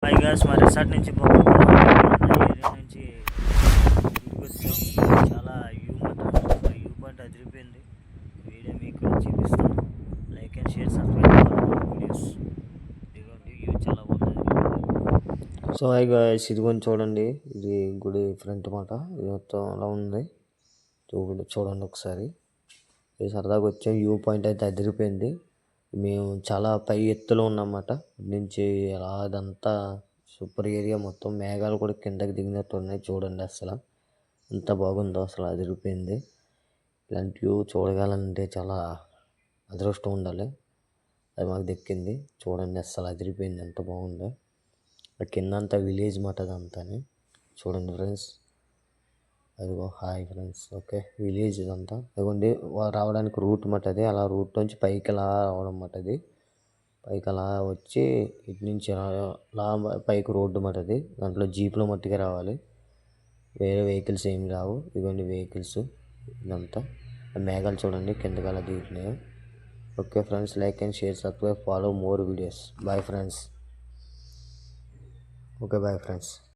Hi guys, మా resort నుంచి area నుంచి వచ్చాం. చాలా వ్యూ పాయింట్ అదిరిపోయింది. వీడియో మీకు చూపిస్తాను. Like and share, subscribe videos. ఇదిగోండి వ్యూ చాలా బాగుంది. సో హాయ్ గాయ్స్, ఇదిగోండి చూడండి, ఇది గుడి ఫ్రంట్ మాట. ఇది మొత్తం అలా ఉంది. చూడండి ఒకసారి. ఇది సరదాగా వచ్చాం. వ్యూ పాయింట్ అయితే అదిరిపోయింది. మేము చాలా పై ఎత్తులో ఉన్నమాట. నుంచి అలా అదంతా సూపర్ ఏరియా, మొత్తం మేఘాలు కూడా కిందకి దిగినట్టు ఉన్నాయి. చూడండి అసలు ఎంత బాగుందో, అసలు అదిరిపోయింది. ఇలాంటి వ్యూ చూడగలంటే చాలా అదృష్టం ఉండాలి. అది మాకు దక్కింది. చూడండి అసలు అదిరిపోయింది, ఎంత బాగుందో. కింద అంతా విలేజ్ మాట, అదంతా చూడండి ఫ్రెండ్స్. అదిగో హాయ్ ఫ్రెండ్స్. ఓకే, విలేజ్ ఇదంతా. అదిగోండి రావడానికి రూట్ మాట అది. అలా రూట్ నుంచి పైకి అలా రావడం మాట అది. పైకి అలా వచ్చి ఇటు నుంచి అలా పైకి రోడ్డు మాట అది. దాంట్లో జీప్లో మట్టిగా రావాలి, వేరే వెహికల్స్ ఏమి రావు. ఇదిగోండి వెహికల్స్ ఇదంతా. మేఘాలు చూడండి కిందకి అలా దిగుతున్నాయి. Okay friends, like and share, subscribe, follow more videos. Bye friends. Okay bye friends.